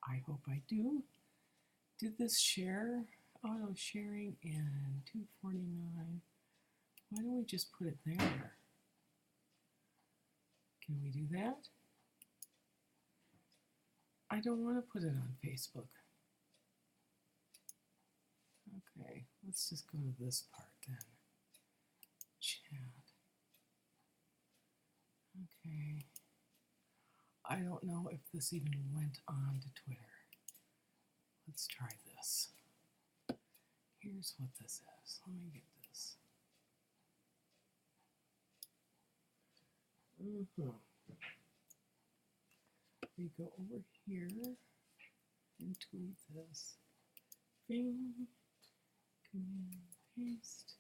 I hope I do. Did this share? Auto sharing and 249. Why don't we just put it there? Can we do that? I don't want to put it on Facebook. Okay, let's just go to this part then. Chat. Okay. I don't know if this even went on to Twitter. Let's try this. Here's what this is. Let me get this. We go over here and tweet this. Bing, command, paste.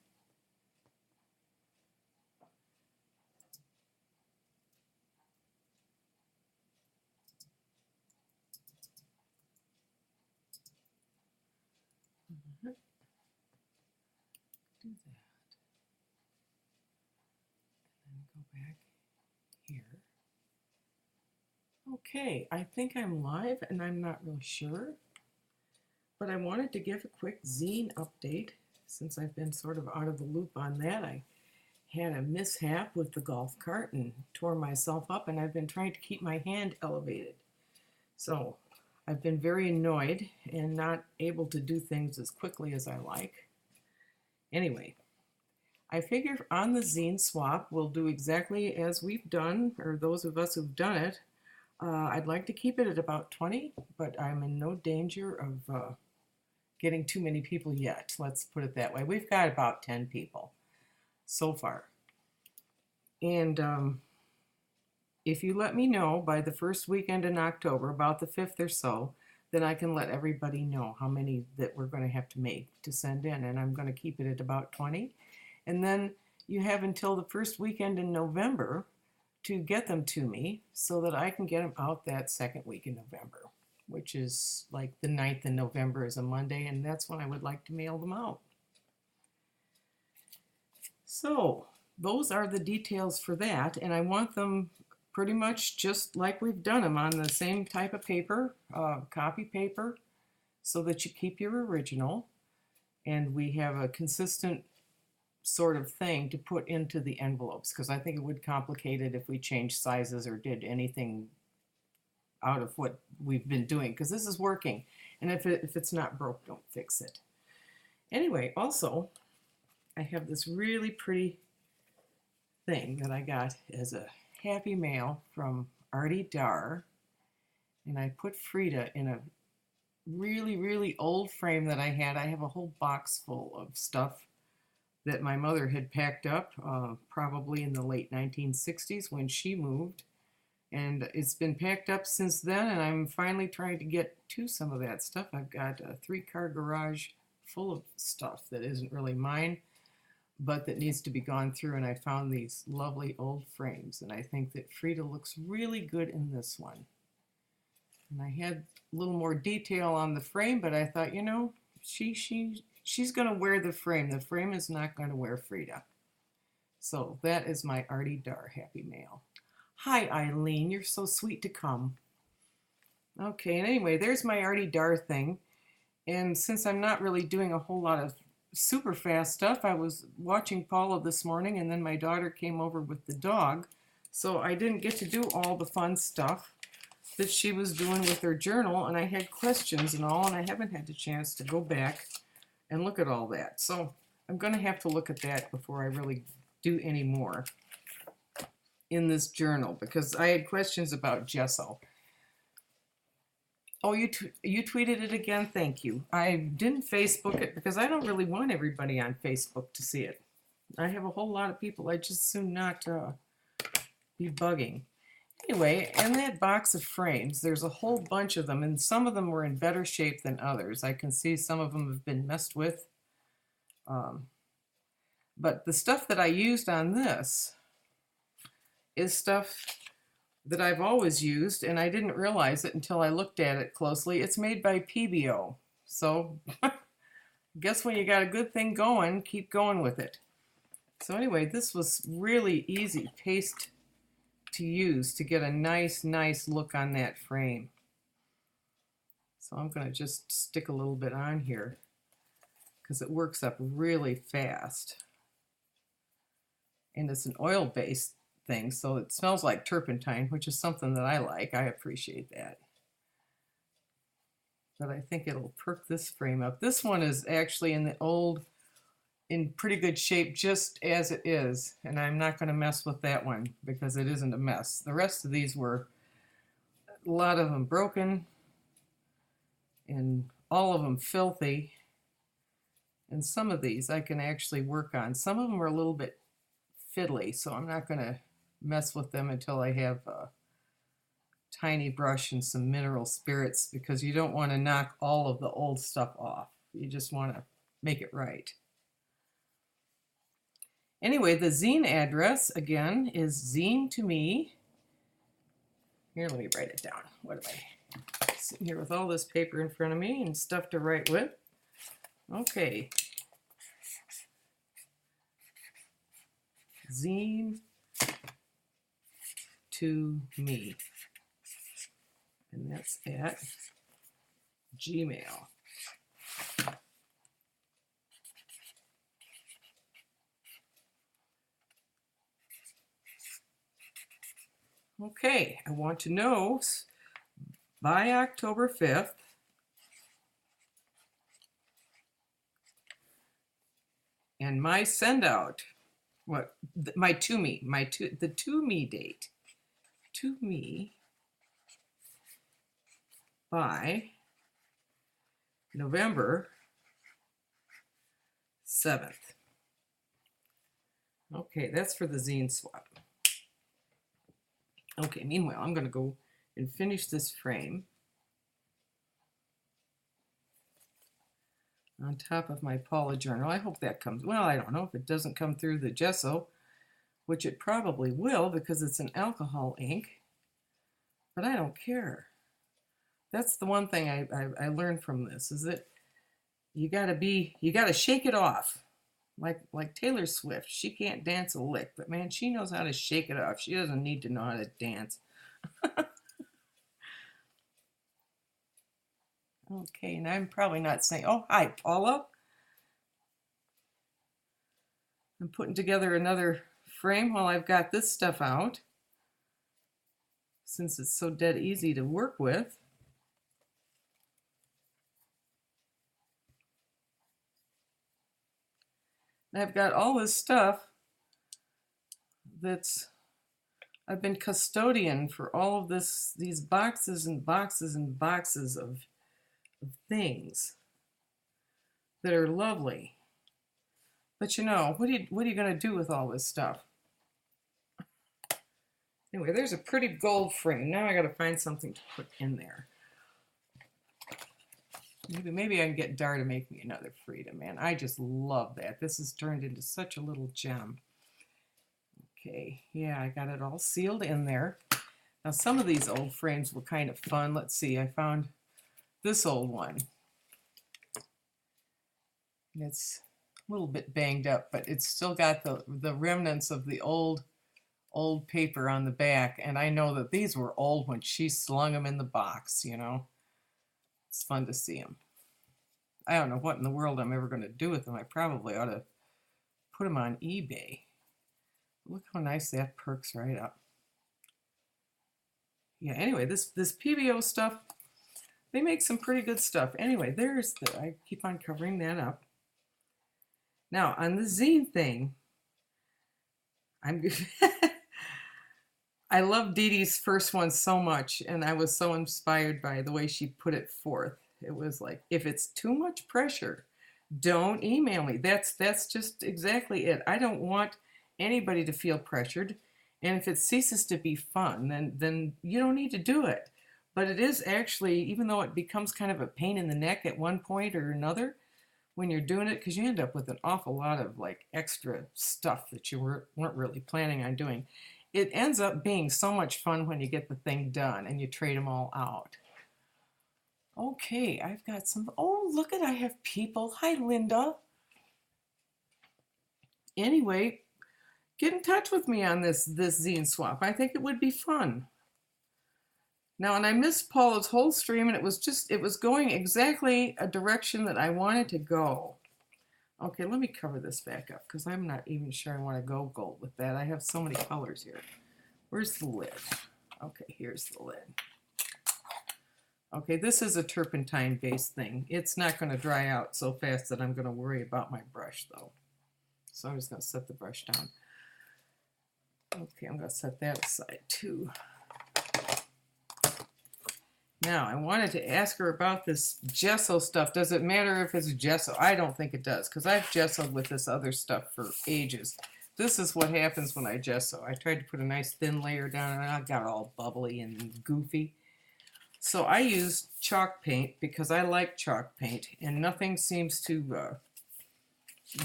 Do that. And then go back here. Okay, I think I'm live and I'm not real sure, but I wanted to give a quick zine update since I've been sort of out of the loop on that. I had a mishap with the golf cart and tore myself up, and I've been trying to keep my hand elevated. So I've been very annoyed and not able to do things as quickly as I like. Anyway, I figure on the zine swap, we'll do exactly as we've done, or those of us who've done it. I'd like to keep it at about 20, but I'm in no danger of getting too many people yet. Let's put it that way. We've got about 10 people so far. And if you let me know by the first weekend in October, about the 5th or so, then I can let everybody know how many that we're going to have to make to send in. And I'm going to keep it at about 20. And then you have until the first weekend in November to get them to me so that I can get them out that second week in November, which is like the 9th in November is a Monday, and that's when I would like to mail them out. So those are the details for that, and I want them pretty much just like we've done them, on the same type of paper, copy paper, so that you keep your original, and we have a consistent sort of thing to put into the envelopes, because I think it would complicate it if we changed sizes or did anything out of what we've been doing, because this is working, and if it's not broke, don't fix it. Anyway, also, I have this really pretty thing that I got as a happy mail from Artie Dar, and I put Frida in a really, really old frame that I had. I have a whole box full of stuff that my mother had packed up, probably in the late 1960s when she moved. And it's been packed up since then, and I'm finally trying to get to some of that stuff. I've got a 3-car garage full of stuff that isn't really mine, but that needs to be gone through, and I found these lovely old frames, and I think that Frida looks really good in this one. And I had a little more detail on the frame, but I thought, you know, she's going to wear the frame. The frame is not going to wear Frida. So that is my Artie Dar happy mail. Hi, Eileen. You're so sweet to come. Okay, and anyway, there's my Artie Dar thing. And since I'm not really doing a whole lot of super fast stuff, I was watching Paula this morning, and then my daughter came over with the dog. So I didn't get to do all the fun stuff that she was doing with her journal, and I had questions and all, and I haven't had the chance to go back and look at all that. So I'm going to have to look at that before I really do any more in this journal, because I had questions about gesso. Oh, you tweeted it again? Thank you. I didn't Facebook it because I don't really want everybody on Facebook to see it. I have a whole lot of people I just soon not be bugging. Anyway, in that box of frames, there's a whole bunch of them, and some of them were in better shape than others. I can see some of them have been messed with. But the stuff that I used on this is stuff that I've always used, and I didn't realize it until I looked at it closely. It's made by PBO. So guess when you got a good thing going, keep going with it. So anyway, this was really easy paste to use to get a nice look on that frame. So I'm going to just stick a little bit on here because it works up really fast. And it's an oil-based thing, so it smells like turpentine, which is something that I like. I appreciate that. But I think it'll perk this frame up. This one is actually in pretty good shape just as it is, and I'm not going to mess with that one because it isn't a mess. The rest of these were, a lot of them broken, and all of them filthy. And some of these I can actually work on. Some of them are a little bit fiddly, so I'm not going to mess with them until I have a tiny brush and some mineral spirits, because you don't want to knock all of the old stuff off. You just want to make it right. Anyway, the zine address again is zine to me. Here, let me write it down. What am I sitting here with all this paper in front of me and stuff to write with? Okay. Zine to me. And that's at Gmail. Okay, I want to know by October 5th, and my send out, what, my to me, the to me date, to me by November 7th. Okay, that's for the zine swap. Okay, meanwhile, I'm going to go and finish this frame on top of my Paula journal. I hope that comes, well, I don't know if it doesn't come through the gesso, which it probably will because it's an alcohol ink, but I don't care. That's the one thing I learned from this, is that you gotta shake it off. Like Taylor Swift, she can't dance a lick, but man, she knows how to shake it off. She doesn't need to know how to dance. Okay, and I'm probably not saying, oh, hi, Paula. I'm putting together another frame while I've got this stuff out, since it's so dead easy to work with. And I've got all this stuff that's, I've been custodian for all of these boxes and boxes and boxes of things that are lovely. But you know, what are you going to do with all this stuff? Anyway, there's a pretty gold frame. Now I got to find something to put in there. Maybe I can get Dar to make me another Frida, man. I just love that. This has turned into such a little gem. Okay, yeah, I got it all sealed in there. Now some of these old frames were kind of fun. Let's see, I found this old one. It's a little bit banged up, but it's still got the remnants of the old paper on the back, and I know that these were old when she slung them in the box, you know. It's fun to see them. I don't know what in the world I'm ever going to do with them. I probably ought to put them on eBay. Look how nice that perks right up. Yeah, anyway, this PBO stuff, they make some pretty good stuff. Anyway, I keep on covering that up. Now, on the zine thing, I love Dee Dee's first one so much, and I was so inspired by the way she put it forth. It was like, if it's too much pressure, don't email me. That's just exactly it. I don't want anybody to feel pressured, and if it ceases to be fun, then you don't need to do it. But it is actually, even though it becomes kind of a pain in the neck at one point or another, when you're doing it, because you end up with an awful lot of like extra stuff that you weren't really planning on doing. It ends up being so much fun when you get the thing done and you trade them all out. Okay, I've got some, oh, look I have people. Hi, Linda. Anyway, get in touch with me on this zine swap. I think it would be fun. Now, and I missed Paula's whole stream, and it was going exactly a direction that I wanted to go. Okay, let me cover this back up because I'm not even sure I want to go gold with that. I have so many colors here. Where's the lid? Okay, here's the lid. Okay, this is a turpentine-based thing. It's not going to dry out so fast that I'm going to worry about my brush, though. So I'm just going to set the brush down. Okay, I'm going to set that aside, too. Now, I wanted to ask her about this gesso stuff. Does it matter if it's gesso? I don't think it does, because I've gessoed with this other stuff for ages. This is what happens when I gesso. I tried to put a nice thin layer down, and I got all bubbly and goofy. So I use chalk paint because I like chalk paint, and nothing seems to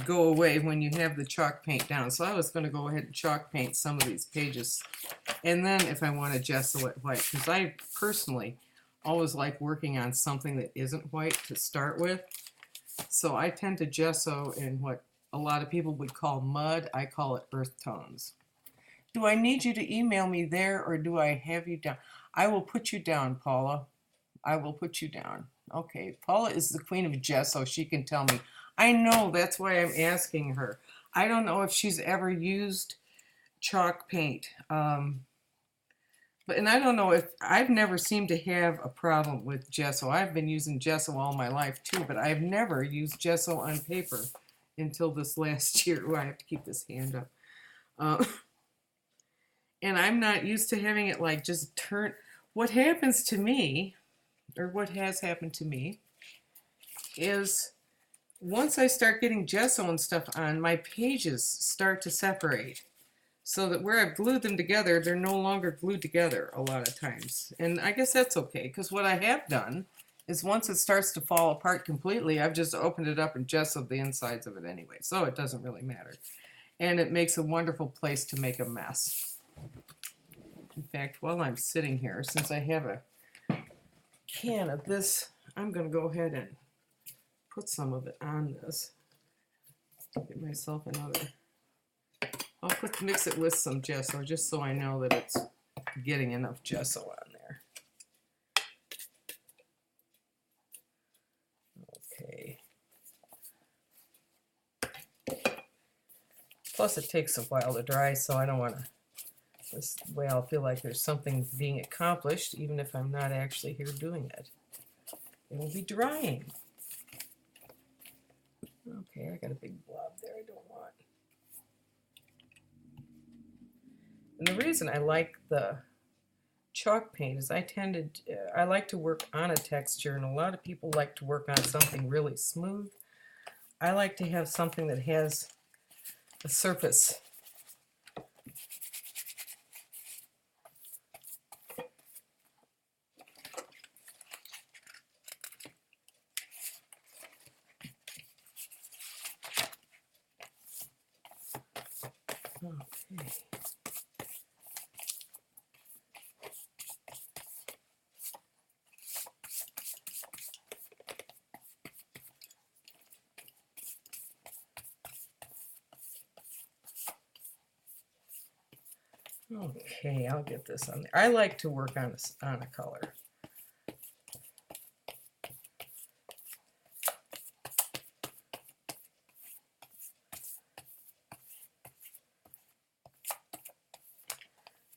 go away when you have the chalk paint down. So I was going to go ahead and chalk paint some of these pages, and then if I want to gesso it white, because I personally always like working on something that isn't white to start with. So I tend to gesso in what a lot of people would call mud. I call it earth tones. Do I need you to email me there, or do I have you down? I will put you down, Paula. I will put you down. Okay, Paula is the queen of gesso. She can tell me. I know, that's why I'm asking her. I don't know if she's ever used chalk paint. And I don't know if, I've never seemed to have a problem with gesso. I've been using gesso all my life too, but I've never used gesso on paper until this last year. Oh, I have to keep this hand up. And I'm not used to having it like just turn. What happens to me, or what has happened to me, is once I start getting gesso and stuff on, my pages start to separate. So that where I've glued them together, they're no longer glued together a lot of times. And I guess that's okay, because what I have done is once it starts to fall apart completely, I've just opened it up and gessoed the insides of it anyway. So it doesn't really matter. And it makes a wonderful place to make a mess. In fact, while I'm sitting here, since I have a can of this, I'm going to go ahead and put some of it on this. Get myself another. I'll mix it with some gesso just so I know that it's getting enough gesso on there. Okay. Plus it takes a while to dry, so I don't want to. This way I'll feel like there's something being accomplished, even if I'm not actually here doing it. It will be drying. Okay, I got a big blob there I don't want. And the reason I like the chalk paint is I like to work on a texture, and a lot of people like to work on something really smooth. I like to have something that has a surface. Okay. Okay, I'll get this on there. I like to work on a color.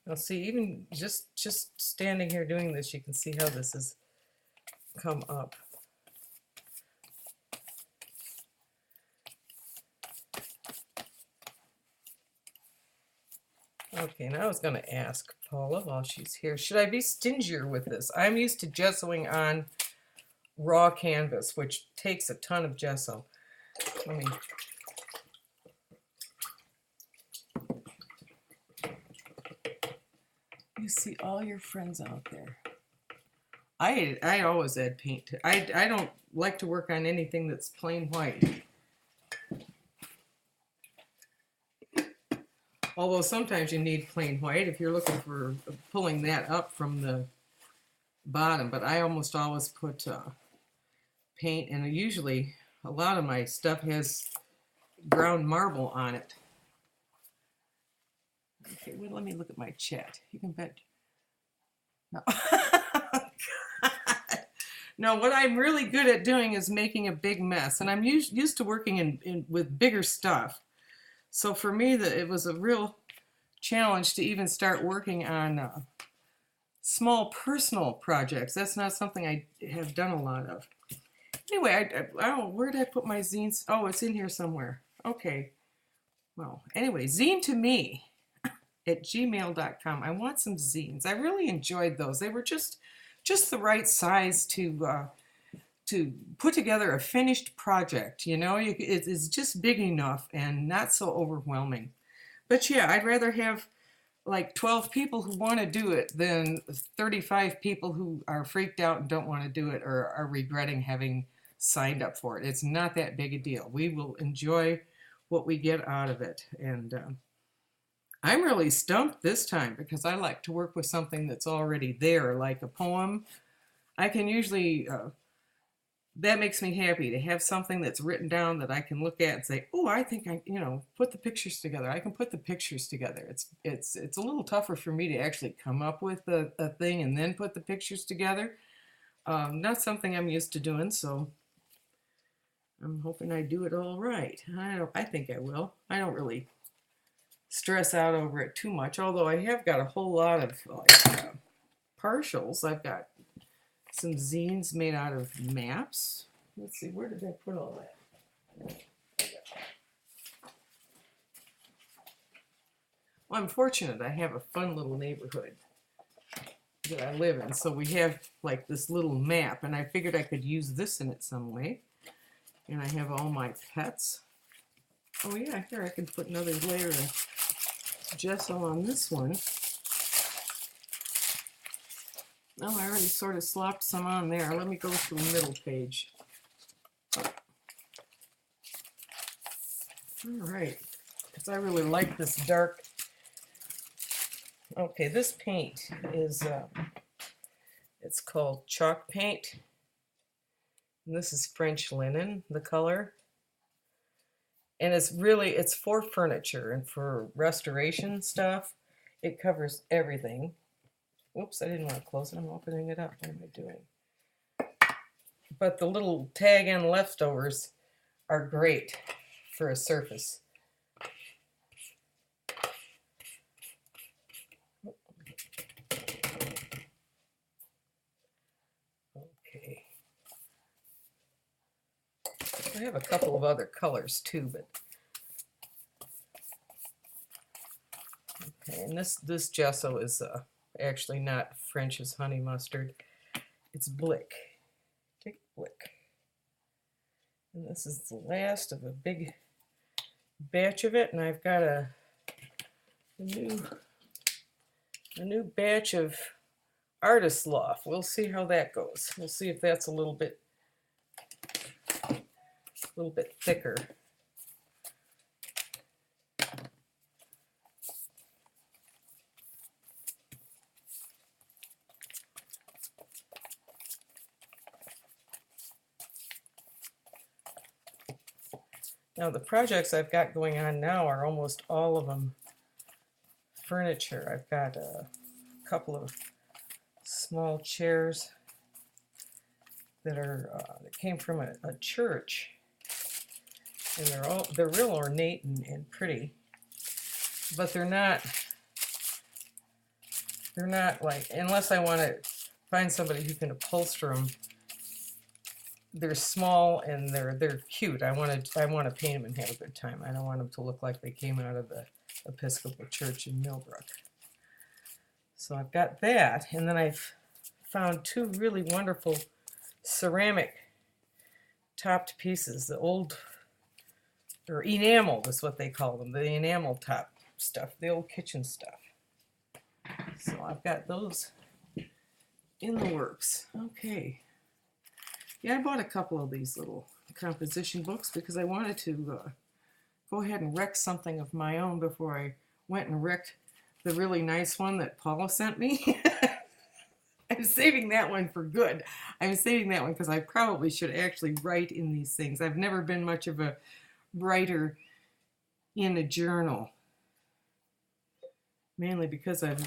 Now see, even just standing here doing this, you can see how this has come up. Okay, now I was going to ask Paula while she's here, should I be stingier with this? I'm used to gessoing on raw canvas, which takes a ton of gesso. Let me... You see all your friends out there. I always add paint to. I don't like to work on anything that's plain white. Although sometimes you need plain white if you're looking for pulling that up from the bottom. But I almost always put paint, and usually a lot of my stuff has ground marble on it. Okay, well, let me look at my chat. You can bet. No. No, what I'm really good at doing is making a big mess, and I'm used to working with bigger stuff. So for me, it was a real challenge to even start working on small personal projects. That's not something I have done a lot of. Anyway, I don't know, where did I put my zines? Oh, it's in here somewhere. Okay. Well, anyway, zine to me at gmail.com. I want some zines. I really enjoyed those. They were just the right size to put together a finished project. You know, it's just big enough and not so overwhelming. But yeah, I'd rather have like 12 people who want to do it than 35 people who are freaked out and don't want to do it or are regretting having signed up for it. It's not that big a deal. We will enjoy what we get out of it. And I'm really stumped this time because I like to work with something that's already there, like a poem. I can usually, that makes me happy to have something that's written down that I can look at and say, oh, I think I, put the pictures together. I can put the pictures together. It's a little tougher for me to actually come up with a thing and then put the pictures together. Not something I'm used to doing, so I'm hoping I do it all right. I think I will. I don't really stress out over it too much, although I have got a whole lot of like partials. I've got some zines made out of maps. Let's see, where did I put all that? Well, I'm fortunate. I have a fun little neighborhood that I live in, so we have like this little map, and I figured I could use this in it some way. And I have all my pets. Oh yeah, here I can put another layer of gesso on this one. Oh, I already sort of slopped some on there. Let me go to the middle page. All right, because I really like this dark. Okay, this paint is, it's called chalk paint. And this is French linen, the color. And it's for furniture and for restoration stuff. It covers everything. Whoops, I didn't want to close it. I'm opening it up. What am I doing? But the little tag and leftovers are great for a surface. Okay. I have a couple of other colors too, but okay. And this gesso is actually not French's honey mustard. It's Blick. Thick Blick. And this is the last of a big batch of it, and I've got a new batch of Artist Loft. We'll see how that goes. We'll see if that's a little bit thicker. Now the projects I've got going on now are almost all of them furniture. I've got a couple of small chairs that came from a church, and they're real ornate and pretty, but they're not like, unless I want to find somebody who can upholster them. They're small and they're cute. I want to paint them and have a good time. I don't want them to look like they came out of the Episcopal Church in Millbrook. So I've got that, and then I've found two really wonderful ceramic topped pieces. The old, or enameled is what they call them, the enamel top stuff, the old kitchen stuff. So I've got those in the works. Okay. Yeah, I bought a couple of these little composition books because I wanted to go ahead and wreck something of my own before I went and wrecked the really nice one that Paula sent me. I'm saving that one for good. I'm saving that one because I probably should actually write in these things. I've never been much of a writer in a journal, mainly because I've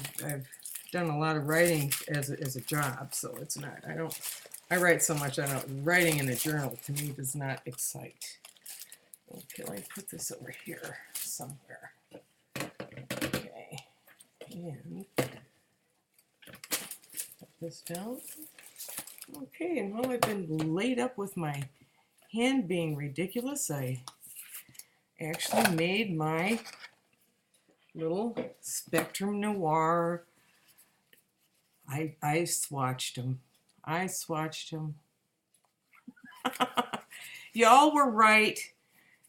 done a lot of writing as a job, so it's not, I write so much, I don't, writing in a journal to me does not excite. Okay, let me put this over here somewhere. Okay, and put this down. Okay, and while I've been laid up with my hand being ridiculous, I actually made my little Spectrum Noir. I swatched them. I swatched them. Y'all were right.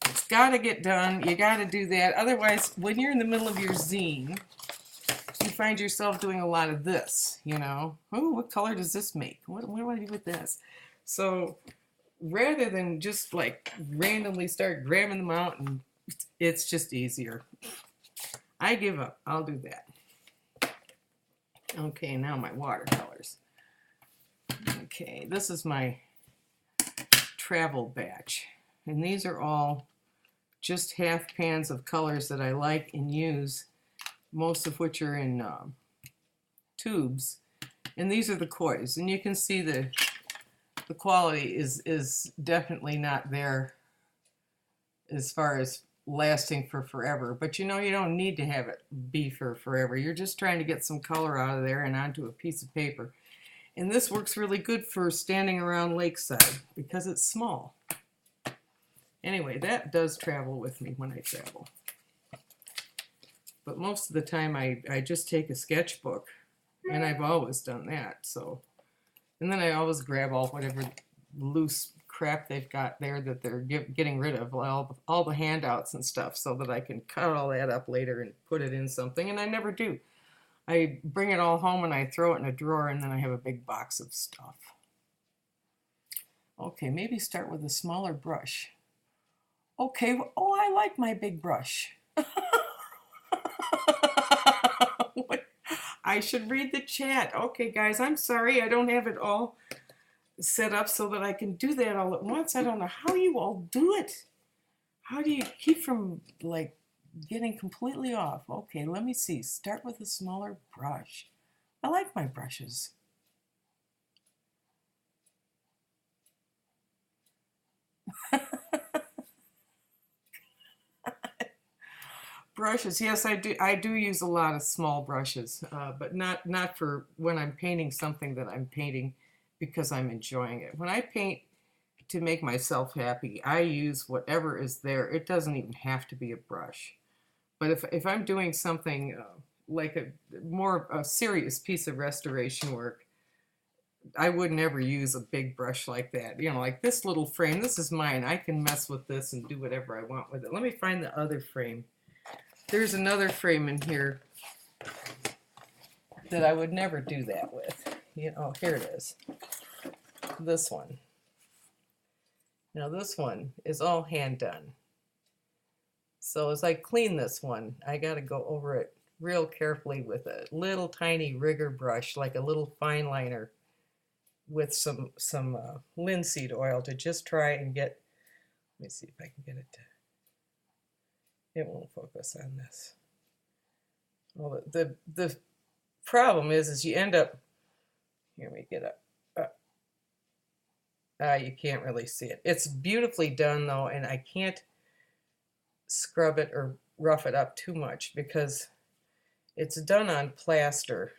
It's got to get done. You got to do that. Otherwise, when you're in the middle of your zine, you find yourself doing a lot of this, you know. Oh, what color does this make? What do I do with this? So rather than just like randomly start grabbing them out, and it's just easier. I give up. I'll do that. Okay, now my watercolors. Okay, this is my travel batch. And these are all just half pans of colors that I like and use, most of which are in tubes. And these are the kois. And you can see the quality is definitely not there as far as lasting for forever. But you know, you don't need to have it be for forever. You're just trying to get some color out of there and onto a piece of paper. And this works really good for standing around lakeside because it's small. Anyway, that does travel with me when I travel. But most of the time I just take a sketchbook, and I've always done that. So, and then I always grab whatever loose crap they've got there that they're getting rid of, all the handouts and stuff, so that I can cut all that up later and put it in something, and I never do. I bring it all home and I throw it in a drawer, and then I have a big box of stuff. Okay, maybe start with a smaller brush. Okay, oh, I like my big brush. I should read the chat. Okay, guys, I'm sorry I don't have it all set up so that I can do that all at once. I don't know how you all do it. How do you keep from, like, getting completely off? Okay, let me see. Start with a smaller brush. I like my brushes. Brushes, yes, I do. I do use a lot of small brushes, but not for when I'm painting something that I'm painting because I'm enjoying it. When I paint to make myself happy, I use whatever is there. It doesn't even have to be a brush. But if I'm doing something like a serious piece of restoration work, I would never use a big brush like that. You know, like this little frame. This is mine. I can mess with this and do whatever I want with it. Let me find the other frame. There's another frame in here that I would never do that with. You know, here it is. This one. Now this one is all hand done. So as I clean this one, I got to go over it real carefully with a little tiny rigger brush, like a little fine liner, with some linseed oil to just try and get. Let me see if I can get it to. It won't focus on this. Well, the problem is you end up. Here we get up. You can't really see it. It's beautifully done though, and I can't scrub it or rough it up too much because it's done on plaster,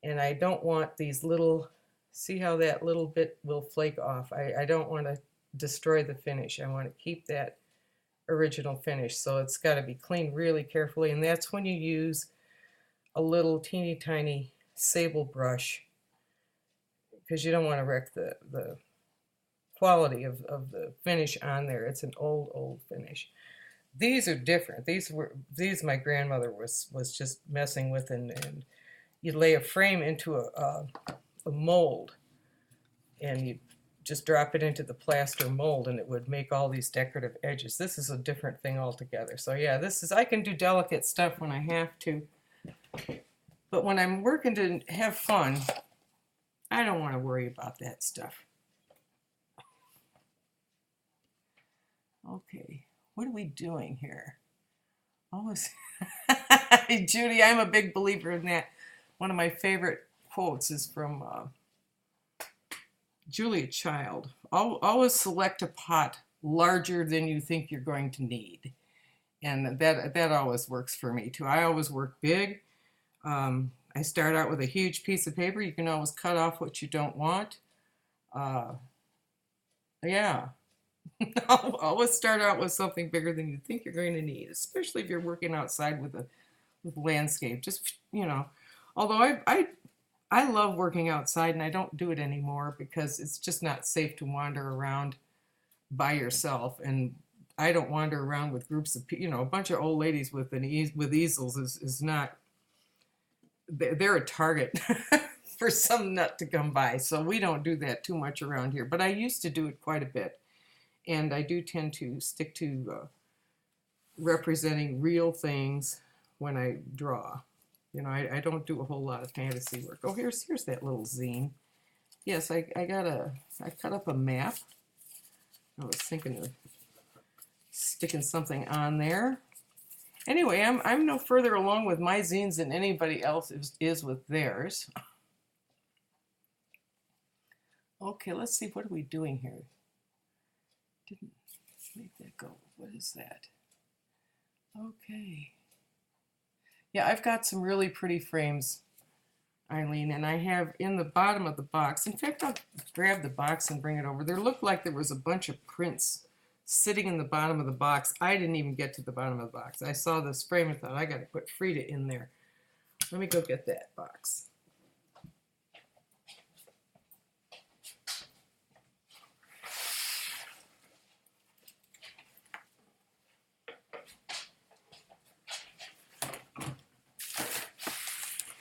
and I don't want these little. See how that little bit will flake off. I don't want to destroy the finish. I want to keep that original finish, so it's got to be cleaned really carefully, and that's when you use a little teeny tiny sable brush, because you don't want to wreck the quality of the finish on there. It's an old finish. These are different. These my grandmother was just messing with, and you lay a frame into a mold, and you just drop it into the plaster mold, and it would make all these decorative edges. This is a different thing altogether. So yeah, I can do delicate stuff when I have to, but when I'm working to have fun, I don't want to worry about that stuff. Okay, what are we doing here? Always, Judy, I'm a big believer in that. One of my favorite quotes is from Julia Child. Always select a pot larger than you think you're going to need. And that always works for me too. I always work big. I start out with a huge piece of paper. You can always cut off what you don't want. Uh, yeah, always start out with something bigger than you think you're going to need, especially if you're working outside with landscape. Just, although I love working outside and I don't do it anymore because it's just not safe to wander around by yourself. And I don't wander around with groups of, a bunch of old ladies with easels is not, they're a target for some nut to come by. So we don't do that too much around here, but I used to do it quite a bit. And I do tend to stick to representing real things when I draw. I don't do a whole lot of fantasy work. Oh, here's that little zine. Yes, I cut up a map. I was thinking of sticking something on there. Anyway, I'm no further along with my zines than anybody else is with theirs. Okay, let's see, what are we doing here? Didn't make that go. What is that? Okay. Yeah, I've got some really pretty frames, Eileen, and I have in the bottom of the box. In fact, I'll grab the box and bring it over. There looked like there was a bunch of prints sitting in the bottom of the box. I didn't even get to the bottom of the box. I saw this frame and thought, I got to put Frida in there. Let me go get that box.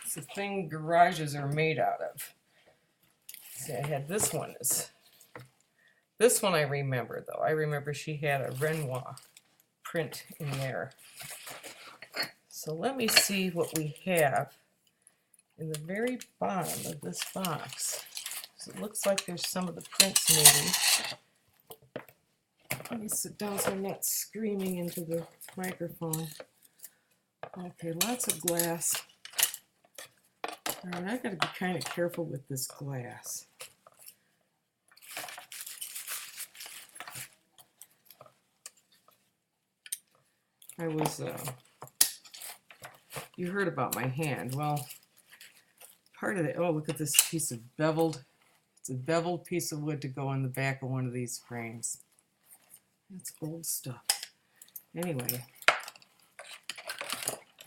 It's the thing garages are made out of. See, I had this one. This one I remember, though. I remember she had a Renoir print in there. So let me see what we have in the very bottom of this box. So it looks like there's some of the prints maybe. Let me sit down so I'm not screaming into the microphone. Okay, lots of glass. All right, I gotta be kind of careful with this glass. You heard about my hand. Well, part of it, oh, look at this piece of it's a beveled piece of wood to go on the back of one of these frames. That's old stuff. Anyway,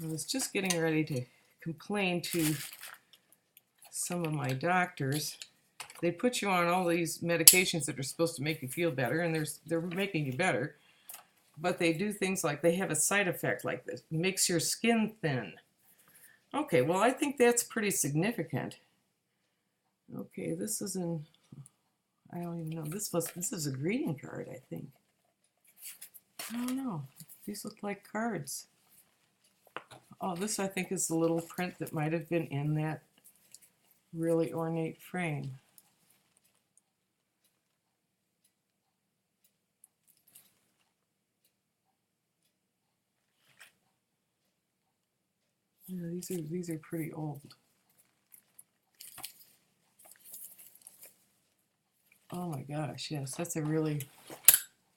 I was just getting ready to complain to some of my doctors. They put you on all these medications that are supposed to make you feel better, and they're making you better. But they do things like they have a side effect like this. It makes your skin thin. Okay, well, I think that's pretty significant. Okay, this is I don't even know. This is a greeting card, I think. I don't know. These look like cards. Oh, this I think is the little print that might have been in that really ornate frame. Yeah, these are pretty old. Oh my gosh, yes, that's a really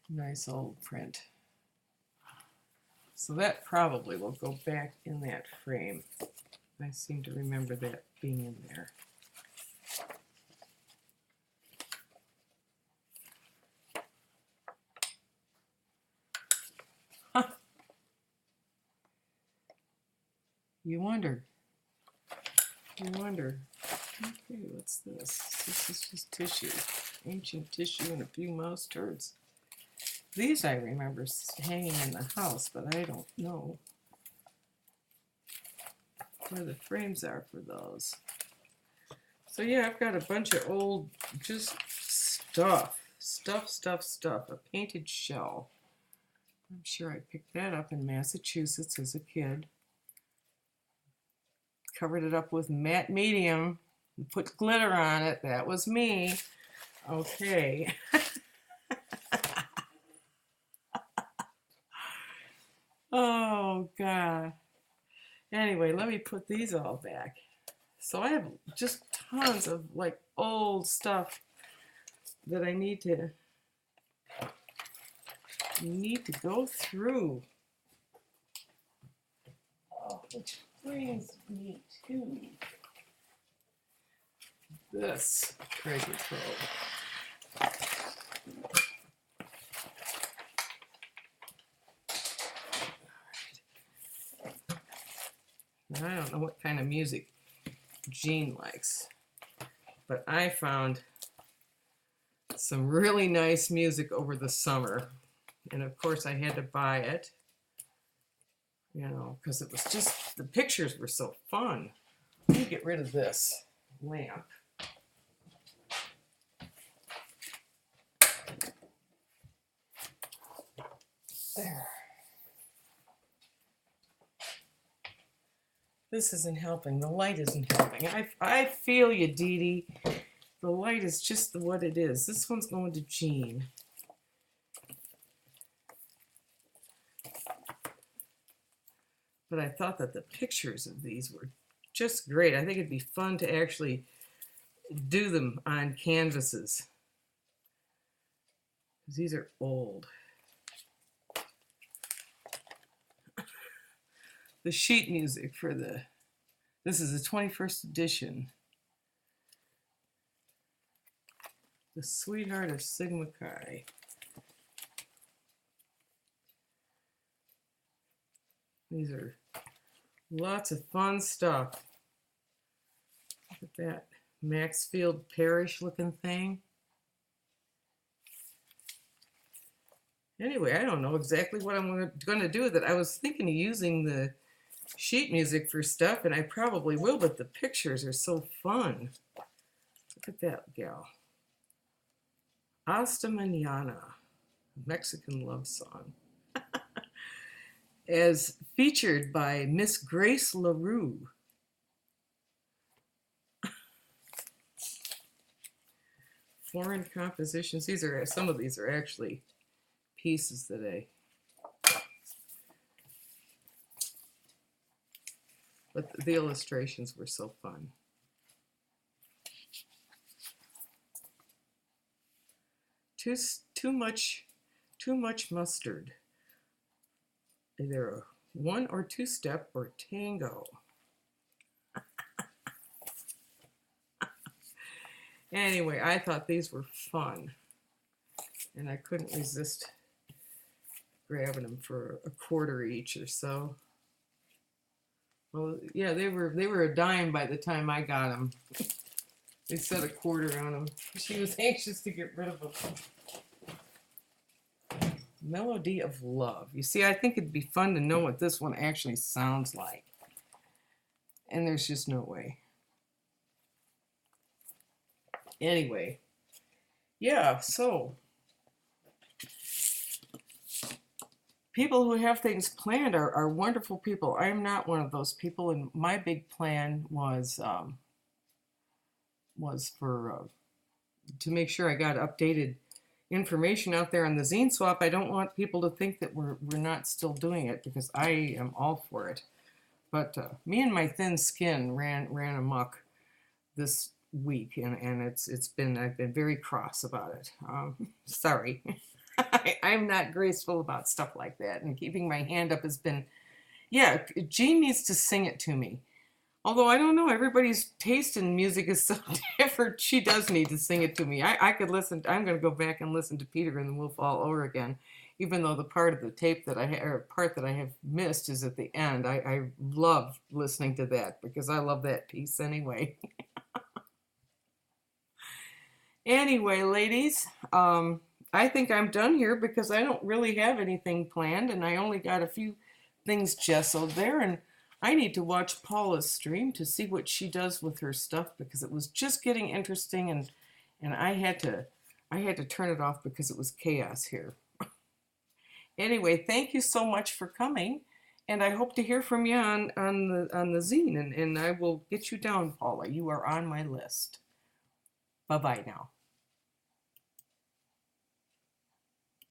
nice old print. So that probably will go back in that frame. I seem to remember that being in there. Huh. You wonder. Okay, what's this? This is just tissue. Ancient tissue and a few mouse turds. These I remember hanging in the house, but I don't know where the frames are for those. So yeah, I've got a bunch of old just stuff. A painted shell. I'm sure I picked that up in Massachusetts as a kid. Covered it up with matte medium, put glitter on it. That was me. Okay. Oh, God. Anyway, let me put these all back. So I have just tons of like old stuff. that I need to go through. Oh, which brings me to this treasure trove. Now, I don't know what kind of music Jean likes, but I found some really nice music over the summer. And of course I had to buy it, you know, because it was just, the pictures were so fun. Let me get rid of this lamp. There. This isn't helping. The light isn't helping. I feel you, Dee Dee. The light is just what it is. This one's going to Jean. But I thought that the pictures of these were just great. I think it'd be fun to actually do them on canvases. These are old. The sheet music for this is the 21st edition. The Sweetheart of Sigma Chi. These are lots of fun stuff. Look at that Maxfield Parrish looking thing. Anyway, I don't know exactly what I'm going to do with it. I was thinking of using the sheet music for stuff, and I probably will, but the pictures are so fun. Look at that gal. Hasta Mañana, Mexican love song. As featured by Miss Grace LaRue. Foreign compositions. These are, some of these are actually pieces that but the illustrations were so fun. Too much mustard. Either a 1 or 2 step or tango. Anyway, I thought these were fun, and I couldn't resist grabbing them for $0.25 each or so. Well, yeah, they were a dime by the time I got them. They said $0.25 on them. She was anxious to get rid of them. Melody of Love. You see, I think it'd be fun to know what this one actually sounds like. And there's just no way. Anyway, yeah, so people who have things planned are wonderful people. I am not one of those people, and my big plan was for to make sure I got updated information out there on the Zine Swap. I don't want people to think that we're not still doing it, because I am all for it. But me and my thin skin ran amok this week, and I've been very cross about it. Sorry. I'm not graceful about stuff like that, and keeping my hand up has been, yeah, Jean needs to sing it to me. Although I don't know, everybody's taste in music is so different. She does need to sing it to me. I could listen. I'm going to go back and listen to Peter and the Wolf all over again, even though the part of the tape that I have missed is at the end. I love listening to that because I love that piece anyway. Anyway, ladies, I think I'm done here because I don't really have anything planned, and I only got a few things gessoed there, and I need to watch Paula's stream to see what she does with her stuff, because it was just getting interesting, and I had to turn it off because it was chaos here. Anyway, thank you so much for coming, and I hope to hear from you on the Zine, and I will get you down, Paula. You are on my list. Bye-bye now.